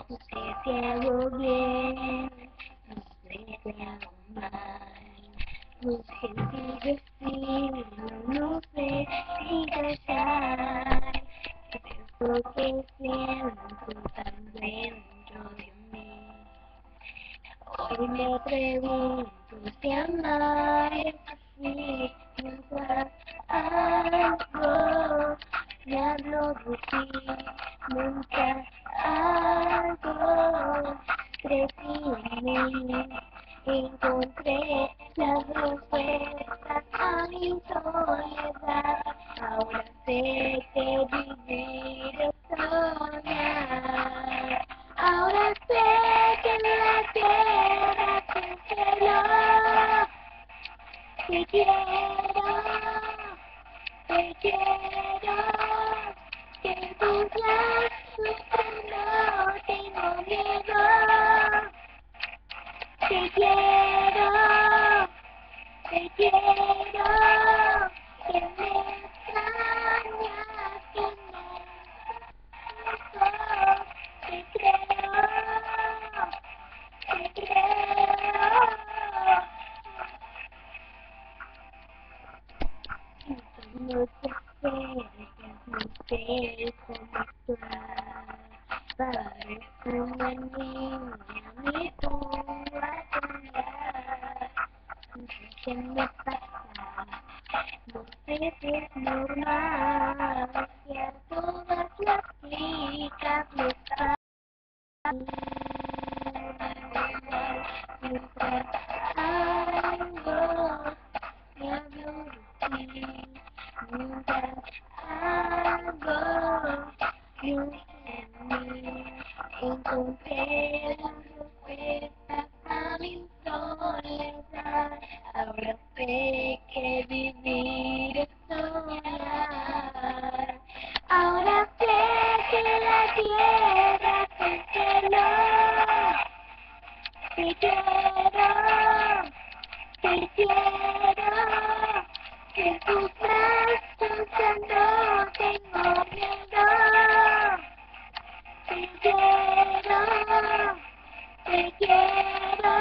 No sé si hago bien, no sé si hago mal. No sé si decirlo, no sé si callar. Esto que siento tan dentro de mí. Hoy me pregunto si amar es así, mientras algo me hablo de ti, mientras algo crecí en mí, encontré las respuestas a mi soledad. Ahora sé que vivir es soñar. Ahora sé que en la tierra te quiero, te quiero, te quiero, que en tus brazos no tengo miedo. Te quiero, te quiero, que me extrañas, que me te creo, te creo. No te acercas, no sé cómo actuar. Parece una niña, me pongo a soñar. No sé qué me pasa, no sé si es normal. Que a todas las chicas les pasa. Mientras algo me hablo de ti, mientras algo pienso en mí, encontré las respuestas a mi soledad. Ahora sé que vivir es soñar. Ahora sé que la tierra es el cielo. Te quiero, te quiero, que en tus brazos ya no tengo miedo. Te quiero, te quiero,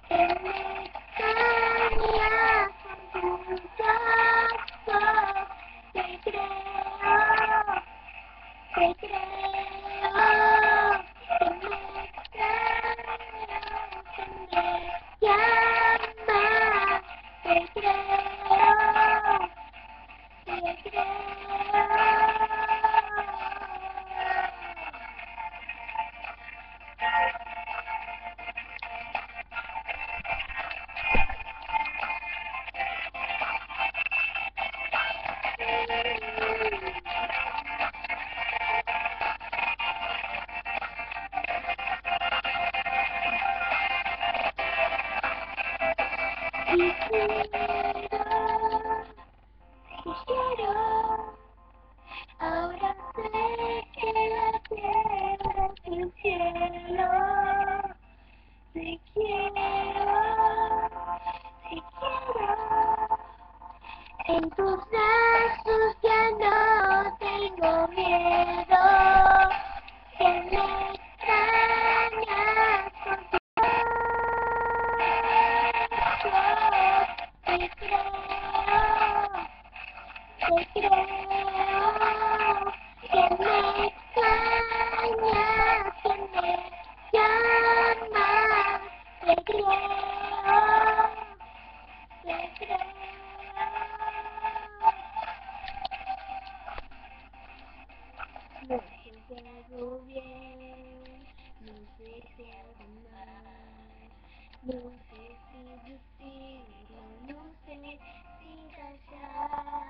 que me extrañas con tus brazos. Te creo, te creo, que me extrañas, que me llamas. Te creo, te creo. Quisiera, ahora sé que la tierra es el cielo. Te quiero, te quiero. En tus brazos ya no tengo miedo. Que me extrañas con tu beso. Te creo, te creo, que me extrañas, que me llamas. Te creo, te creo. No sé si hago bien, no sé si hago mal, no sé si decirlo, no sé si callar.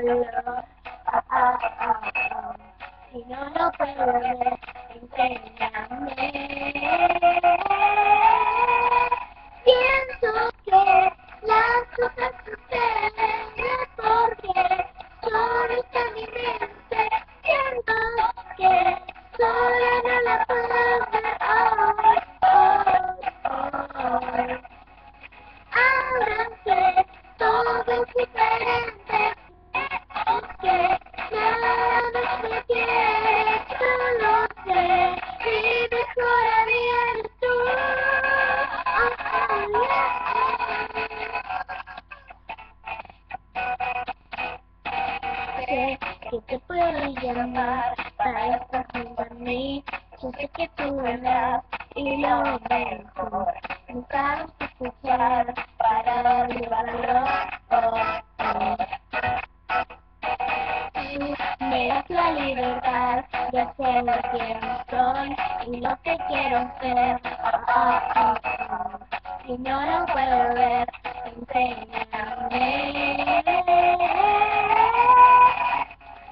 olvidarlo. Si no lo puedo ver, enséñame. Pienso que las cosas suceden porque solo está en mi mente. Siento que sola no la puedo ver hoy. Ahora sé, todo es diferente. Es que nada nos detiene, solo sé, mi mejor amiga eres tú. Sé que te puedo llamar para estar junto a mí. Yo sé que tú verás y lo mejor. Nunca vas a escuchar para olvidarlo. Me das la libertad de ser quien soy y lo que quiero ser. Si no lo puedo ver, enséñame.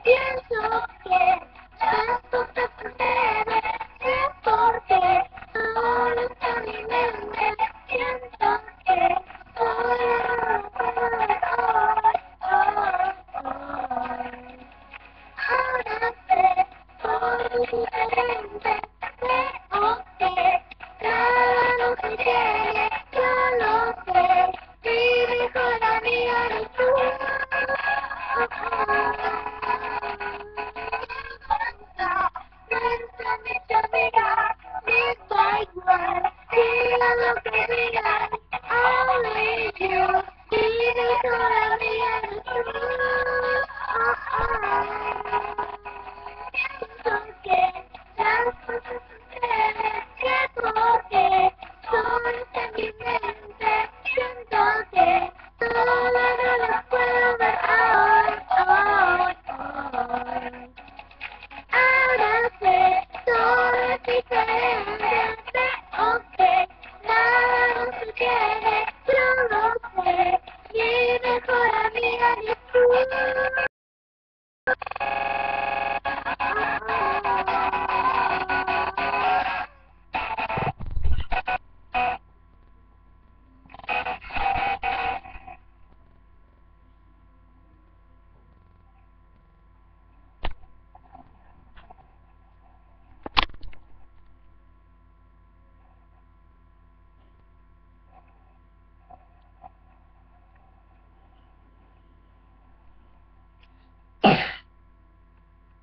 Pienso que las cosas suceden, es porque solo está en mi mente. Siento que solo no puedo ver hoy. Ahora sé, todo es diferente. Creo que nada nos detiene, yo lo sé. Mi mejor amiga eres tú. Nuestra amiga, me da igual, digan lo que digan. Only you, mi mejor amiga eres tú. Porque las cosas suceden, que porque solo está en mi mente. Siento que sola no las puedo ver hoy. Ahora sé, todo es diferente. Veo que nada nos detiene, yo lo sé. Mi mejor amiga eres tú.